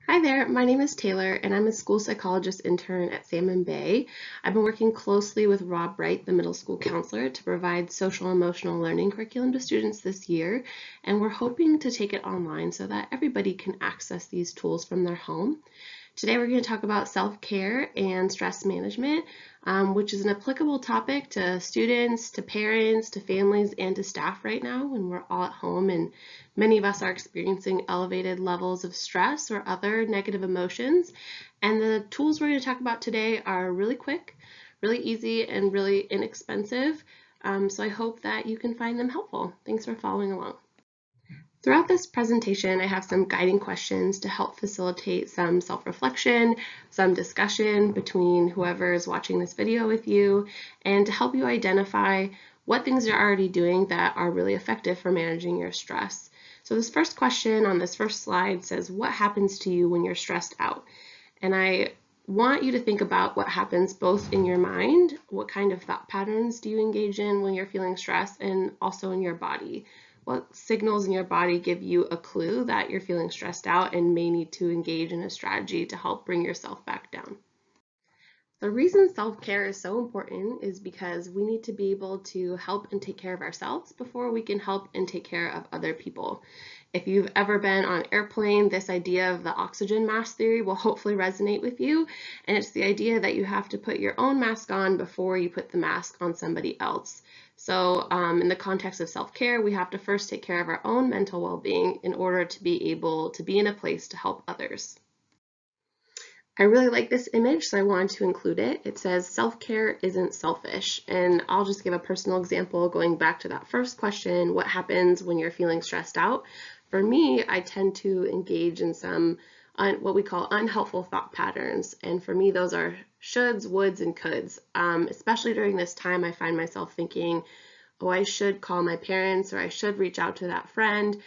Hi there, my name is Taylor and I'm a school psychologist intern at Salmon Bay. I've been working closely with Rob Wright, the middle school counselor, to provide social emotional learning curriculum to students this year, and we're hoping to take it online so that everybody can access these tools from their home. Today we're going to talk about self-care and stress management, which is an applicable topic to students, to parents, to families, and to staff right now when we're all at home and many of us are experiencing elevated levels of stress or other negative emotions. And the tools we're going to talk about today are really quick, really easy, and really inexpensive. So I hope that you can find them helpful. Thanks for following along. Throughout this presentation, I have some guiding questions to help facilitate some self-reflection, some discussion between whoever is watching this video with you, and to help you identify what things you're already doing that are really effective for managing your stress. So this first question on this first slide says, what happens to you when you're stressed out? And I want you to think about what happens both in your mind, what kind of thought patterns do you engage in when you're feeling stressed, and also in your body. What signals in your body give you a clue that you're feeling stressed out and may need to engage in a strategy to help bring yourself back down? The reason self-care is so important is because we need to be able to help and take care of ourselves before we can help and take care of other people. If you've ever been on an airplane, this idea of the oxygen mask theory will hopefully resonate with you. And it's the idea that you have to put your own mask on before you put the mask on somebody else. So in the context of self-care, we have to first take care of our own mental well-being in order to be able to be in a place to help others. I really like this image, so I wanted to include it. It says self-care isn't selfish, and I'll just give a personal example going back to that first question, what happens when you're feeling stressed out? For me, I tend to engage in some what we call unhelpful thought patterns, and for me those are shoulds, woulds, and coulds. Especially during this time, I find myself thinking, oh, I should call my parents, or I should reach out to that friend.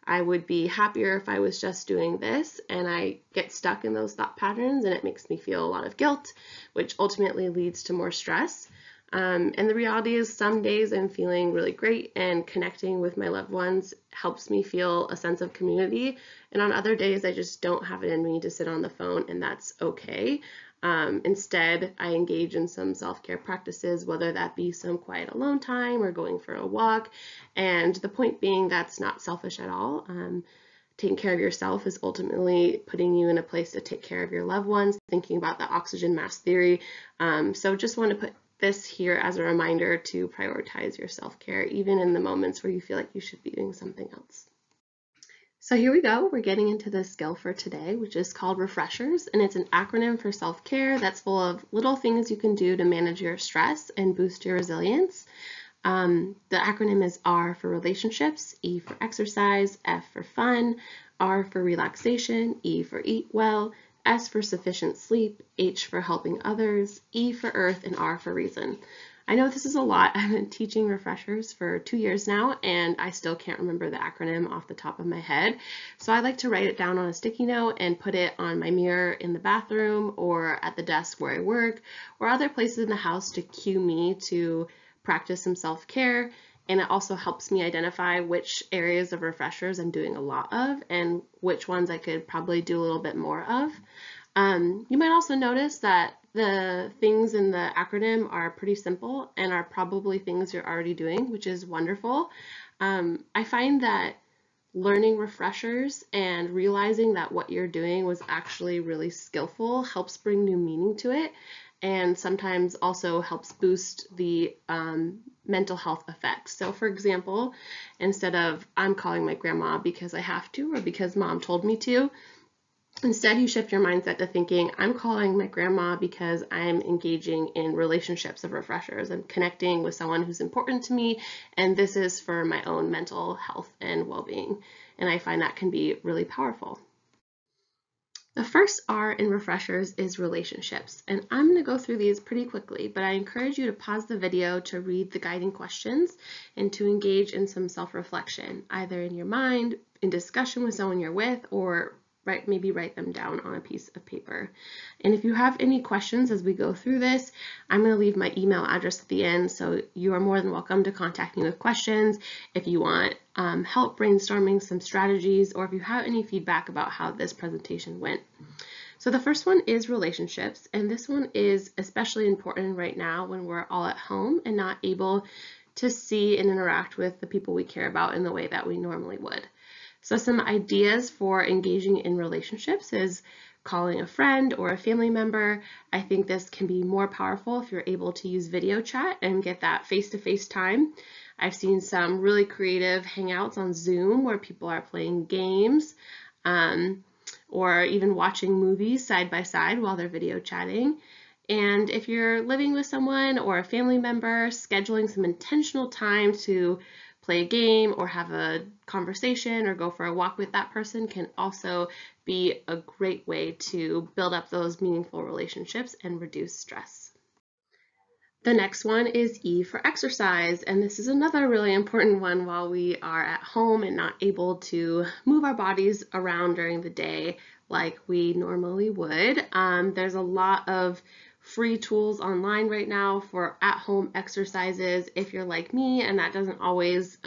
I would be happier if I was just doing this, and I get stuck in those thought patterns and it makes me feel a lot of guilt, which ultimately leads to more stress. And the reality is some days I'm feeling really great and connecting with my loved ones helps me feel a sense of community. And on other days, I just don't have it in me to sit on the phone, and that's okay. Instead, I engage in some self-care practices, whether that be some quiet alone time or going for a walk. And the point being, that's not selfish at all. Taking care of yourself is ultimately putting you in a place to take care of your loved ones, thinking about the oxygen mask theory. So just want to put this here as a reminder to prioritize your self-care, even in the moments where you feel like you should be doing something else. So here we go. We're getting into the skill for today, which is called refreshers, and it's an acronym for self-care that's full of little things you can do to manage your stress and boost your resilience. The acronym is R for relationships, E for exercise, F for fun, R for relaxation, E for eat well, S for sufficient sleep, H for helping others, E for earth, and R for reason. I know this is a lot. I've been teaching refreshers for 2 years now, and I still can't remember the acronym off the top of my head. So I like to write it down on a sticky note and put it on my mirror in the bathroom or at the desk where I work or other places in the house to cue me to practice some self-care. And it also helps me identify which areas of refreshers I'm doing a lot of and which ones I could probably do a little bit more of. You might also notice that the things in the acronym are pretty simple and are probably things you're already doing, which is wonderful. I find that learning refreshers and realizing that what you're doing was actually really skillful helps bring new meaning to it, and sometimes also helps boost the mental health effects. So for example, instead of I'm calling my grandma because I have to or because mom told me to, instead, you shift your mindset to thinking, I'm calling my grandma because I'm engaging in relationships of refreshers. I'm connecting with someone who's important to me, and this is for my own mental health and well-being. And I find that can be really powerful. The first R in refreshers is relationships, and I'm going to go through these pretty quickly, but I encourage you to pause the video to read the guiding questions and to engage in some self-reflection, either in your mind, in discussion with someone you're with, or maybe write them down on a piece of paper. And if you have any questions as we go through this, I'm going to leave my email address at the end, so you are more than welcome to contact me with questions. If you want help brainstorming some strategies, or if you have any feedback about how this presentation went. So the first one is relationships, and this one is especially important right now when we're all at home and not able to see and interact with the people we care about in the way that we normally would. So some ideas for engaging in relationships is calling a friend or a family member. I think this can be more powerful if you're able to use video chat and get that face-to-face time. I've seen some really creative hangouts on Zoom where people are playing games or even watching movies side by side while they're video chatting. And if you're living with someone or a family member, scheduling some intentional time to play a game or have a conversation or go for a walk with that person can also be a great way to build up those meaningful relationships and reduce stress. The next one is E for exercise, and this is another really important one while we are at home and not able to move our bodies around during the day like we normally would. There's a lot of free tools online right now for at-home exercises. If you're like me and that doesn't always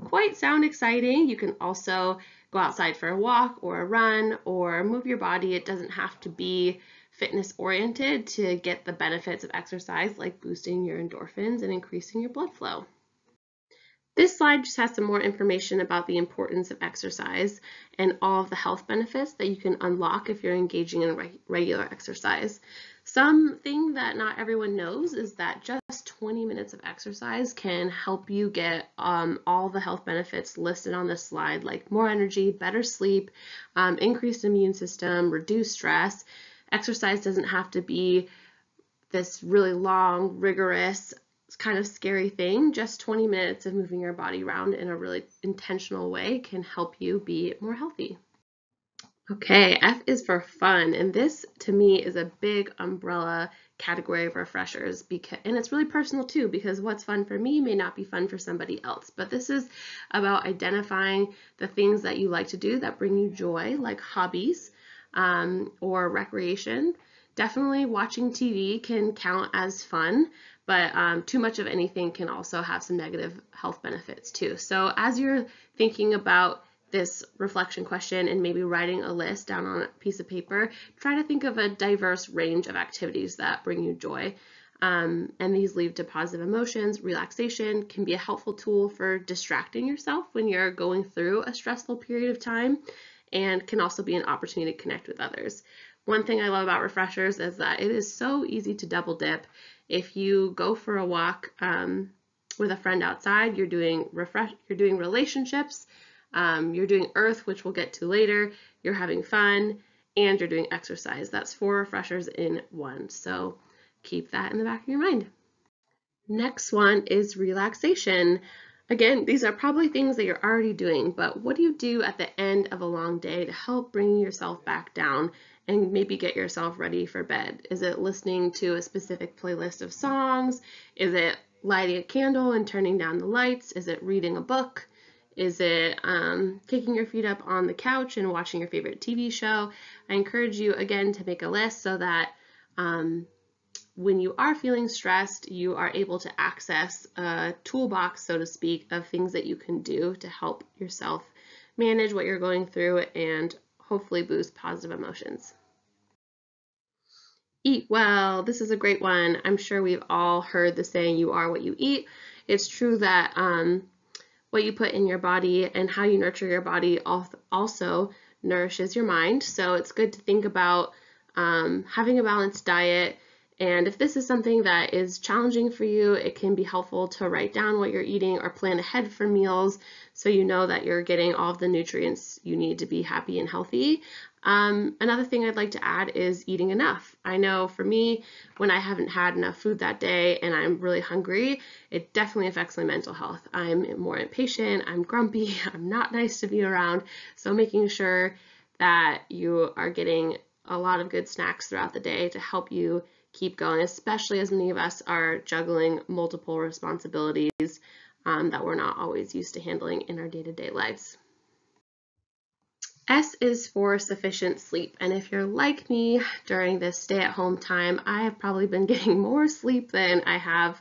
quite sound exciting, you can also go outside for a walk or a run or move your body. It doesn't have to be fitness oriented to get the benefits of exercise, like boosting your endorphins and increasing your blood flow. This slide just has some more information about the importance of exercise and all of the health benefits that you can unlock if you're engaging in regular exercise. Something that not everyone knows is that just 20 minutes of exercise can help you get all the health benefits listed on this slide, like more energy, better sleep, increased immune system, reduced stress. Exercise doesn't have to be this really long, rigorous, kind of scary thing. Just 20 minutes of moving your body around in a really intentional way can help you be more healthy. Okay, F is for fun, and this to me is a big umbrella category of refreshers, and it's really personal too, because what's fun for me may not be fun for somebody else. But this is about identifying the things that you like to do that bring you joy, like hobbies or recreation. Definitely watching TV can count as fun, but too much of anything can also have some negative health benefits too. So as you're thinking about this reflection question and maybe writing a list down on a piece of paper, try to think of a diverse range of activities that bring you joy. And these lead to positive emotions. Relaxation can be a helpful tool for distracting yourself when you're going through a stressful period of time, and can also be an opportunity to connect with others. One thing I love about refreshers is that it is so easy to double dip. If you go for a walk with a friend outside, you're doing relationships, you're doing earth, which we'll get to later, you're having fun, and you're doing exercise. That's 4 refreshers in one. So keep that in the back of your mind. Next one is relaxation. Again, these are probably things that you're already doing, but what do you do at the end of a long day to help bring yourself back down and maybe get yourself ready for bed? Is it listening to a specific playlist of songs? Is it lighting a candle and turning down the lights? Is it reading a book? Is it kicking your feet up on the couch and watching your favorite TV show? I encourage you again to make a list so that when you are feeling stressed, you are able to access a toolbox, so to speak, of things that you can do to help yourself manage what you're going through and hopefully boost positive emotions. Eat well. This is a great one. I'm sure we've all heard the saying, you are what you eat. It's true that what you put in your body and how you nurture your body also nourishes your mind. So it's good to think about having a balanced diet. And if this is something that is challenging for you, it can be helpful to write down what you're eating or plan ahead for meals so you know that you're getting all of the nutrients you need to be happy and healthy. Another thing I'd like to add is eating enough. I know for me, when I haven't had enough food that day and I'm really hungry, it definitely affects my mental health. I'm more impatient, I'm grumpy, I'm not nice to be around. So making sure that you are getting a lot of good snacks throughout the day to help you keep going, especially as many of us are juggling multiple responsibilities that we're not always used to handling in our day-to-day lives. S is for sufficient sleep, and if you're like me during this stay-at-home time, I have probably been getting more sleep than I have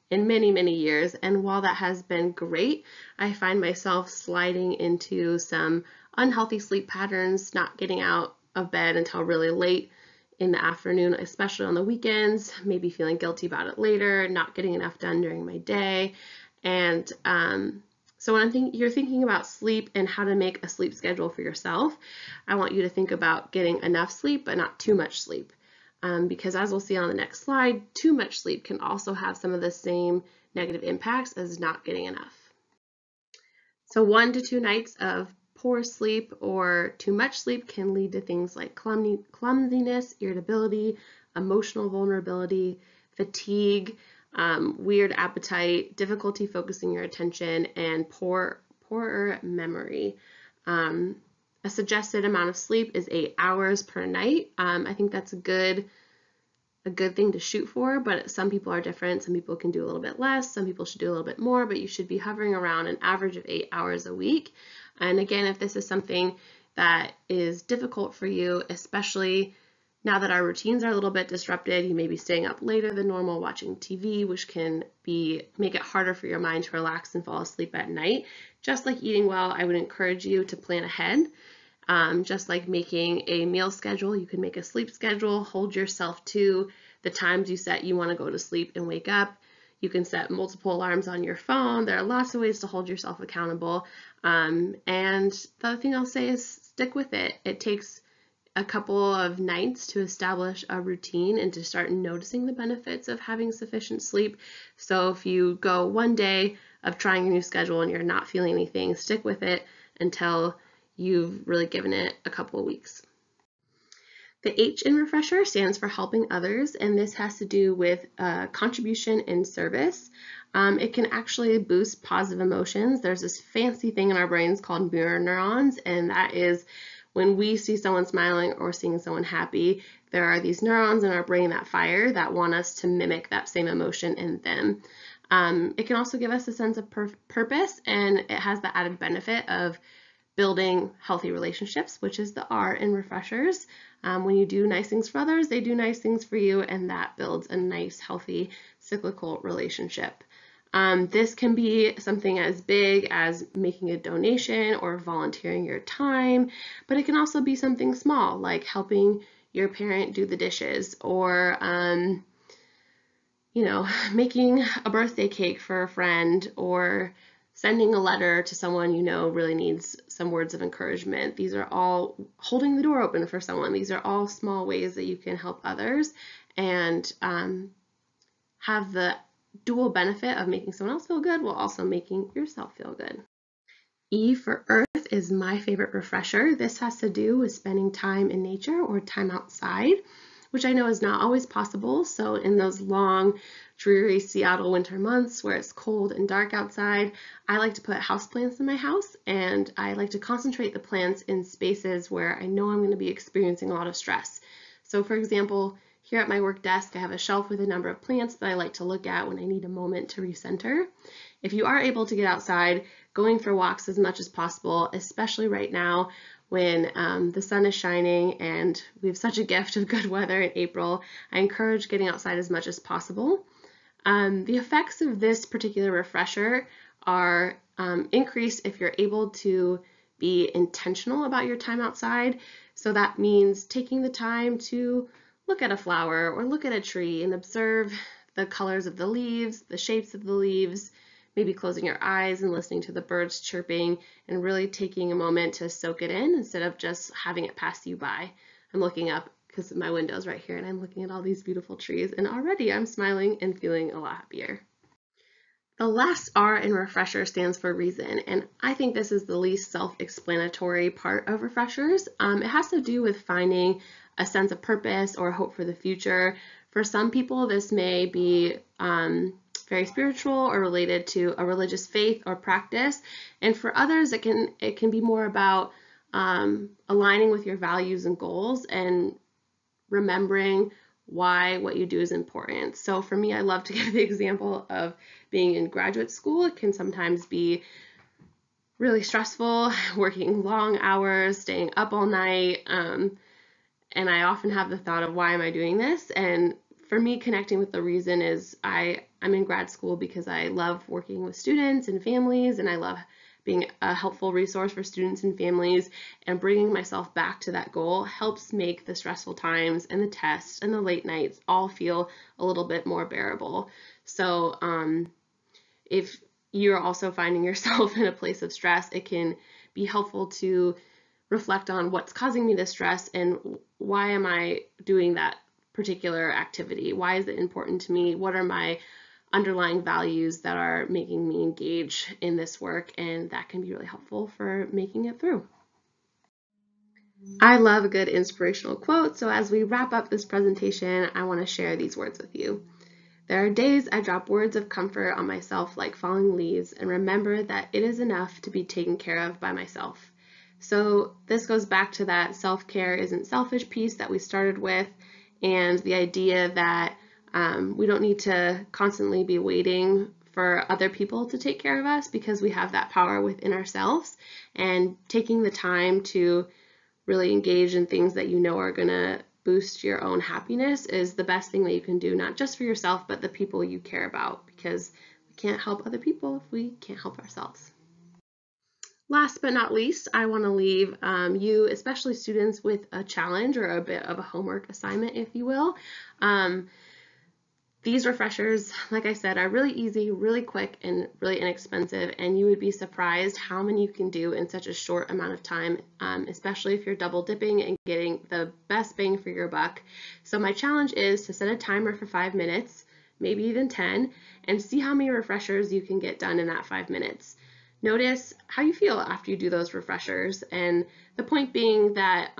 in many, many years. And while that has been great, I find myself sliding into some unhealthy sleep patterns, not getting out of bed until really late in the afternoon, especially on the weekends, maybe feeling guilty about it later, not getting enough done during my day. And so when you're thinking about sleep and how to make a sleep schedule for yourself, I want you to think about getting enough sleep, but not too much sleep. Because as we'll see on the next slide, too much sleep can also have some of the same negative impacts as not getting enough. So 1 to 2 nights of poor sleep or too much sleep can lead to things like clumsiness, irritability, emotional vulnerability, fatigue, weird appetite, difficulty focusing your attention, and poorer memory. A suggested amount of sleep is 8 hours per night. I think that's a good thing to shoot for, but some people are different. Some people can do a little bit less, some people should do a little bit more, but you should be hovering around an average of 8 hours a week. And again, if this is something that is difficult for you, especially now that our routines are a little bit disrupted, you may be staying up later than normal watching TV, which can make it harder for your mind to relax and fall asleep at night. Just like eating well, I would encourage you to plan ahead. Just like making a meal schedule, you can make a sleep schedule, hold yourself to the times you set you want to go to sleep and wake up. You can set multiple alarms on your phone. There are lots of ways to hold yourself accountable. And the other thing I'll say is stick with it. It takes a couple of nights to establish a routine and to start noticing the benefits of having sufficient sleep. So if you go one day of trying a new schedule and you're not feeling anything, stick with it until you've really given it a couple of weeks. The H in refresher stands for helping others, and this has to do with contribution and service. It can actually boost positive emotions. There's this fancy thing in our brains called mirror neurons, and that is when we see someone smiling or seeing someone happy, there are these neurons in our brain that fire that want us to mimic that same emotion in them. It can also give us a sense of purpose, and it has the added benefit of building healthy relationships, which is the R in refreshers. When you do nice things for others, they do nice things for you, and that builds a nice, healthy, cyclical relationship. This can be something as big as making a donation or volunteering your time, but it can also be something small, like helping your parent do the dishes, or making a birthday cake for a friend, or sending a letter to someone you know really needs some words of encouragement. These are all holding the door open for someone. These are all small ways that you can help others and have the dual benefit of making someone else feel good while also making yourself feel good. E for Earth is my favorite refresher. This has to do with spending time in nature or time outside, which I know is not always possible. So in those long, dreary Seattle winter months where it's cold and dark outside, I like to put houseplants in my house, and I like to concentrate the plants in spaces where I know I'm going to be experiencing a lot of stress. So for example, here at my work desk, I have a shelf with a number of plants that I like to look at when I need a moment to recenter. If you are able to get outside, going for walks as much as possible, especially right now when the sun is shining and we have such a gift of good weather in April, I encourage getting outside as much as possible. The effects of this particular refresher are increased if you're able to be intentional about your time outside. So that means taking the time to look at a flower or look at a tree and observe the colors of the leaves, the shapes of the leaves, maybe closing your eyes and listening to the birds chirping and really taking a moment to soak it in instead of just having it pass you by. I'm looking up because my window's right here and I'm looking at all these beautiful trees, and already I'm smiling and feeling a lot happier. The last R in refresher stands for reason, and I think this is the least self-explanatory part of refreshers. It has to do with finding a sense of purpose or hope for the future. For some people, this may be very spiritual or related to a religious faith or practice, and for others, it can be more about aligning with your values and goals and remembering why what you do is important. So for me, I love to give the example of being in graduate school. It can sometimes be really stressful, working long hours, staying up all night, and I often have the thought of why am I doing this? And For me, connecting with the reason is I'm in grad school because I love working with students and families, and I love being a helpful resource for students and families, and bringing myself back to that goal helps make the stressful times and the tests and the late nights all feel a little bit more bearable. So if you're also finding yourself in a place of stress, it can be helpful to reflect on what's causing me this stress and why am I doing that particular activity? Why is it important to me? What are my underlying values that are making me engage in this work? And that can be really helpful for making it through. I love a good inspirational quote, so as we wrap up this presentation, I want to share these words with you. There are days I drop words of comfort on myself like falling leaves and remember that it is enough to be taken care of by myself. So this goes back to that self-care isn't selfish piece that we started with, and the idea that we don't need to constantly be waiting for other people to take care of us because we have that power within ourselves, and taking the time to really engage in things that you know are going to boost your own happiness is the best thing that you can do, not just for yourself, but the people you care about, because we can't help other people if we can't help ourselves. Last but not least, I want to leave you, especially students, with a challenge or a bit of a homework assignment, if you will. These refreshers, like I said, are really easy, really quick, and really inexpensive, and you would be surprised how many you can do in such a short amount of time, especially if you're double dipping and getting the best bang for your buck. So my challenge is to set a timer for 5 minutes, maybe even 10, and see how many refreshers you can get done in that 5 minutes. Notice how you feel after you do those refreshers, and the point being that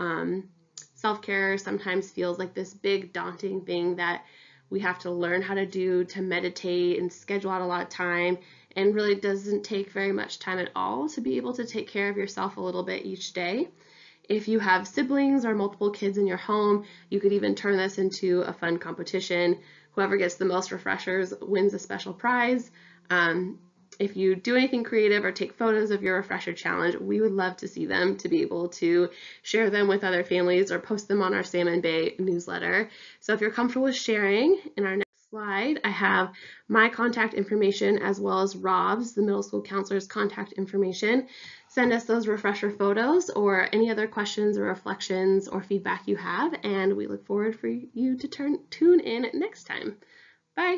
self-care sometimes feels like this big daunting thing that we have to learn how to do, to meditate and schedule out a lot of time, and really doesn't take very much time at all to be able to take care of yourself a little bit each day. If you have siblings or multiple kids in your home, you could even turn this into a fun competition. Whoever gets the most refreshers wins a special prize. If you do anything creative or take photos of your refresher challenge, we would love to see them, to be able to share them with other families or post them on our Salmon Bay newsletter. So if you're comfortable with sharing, in our next slide, I have my contact information as well as Rob's, the middle school counselor's, contact information. Send us those refresher photos or any other questions or reflections or feedback you have, and we look forward for you to tune in next time. Bye.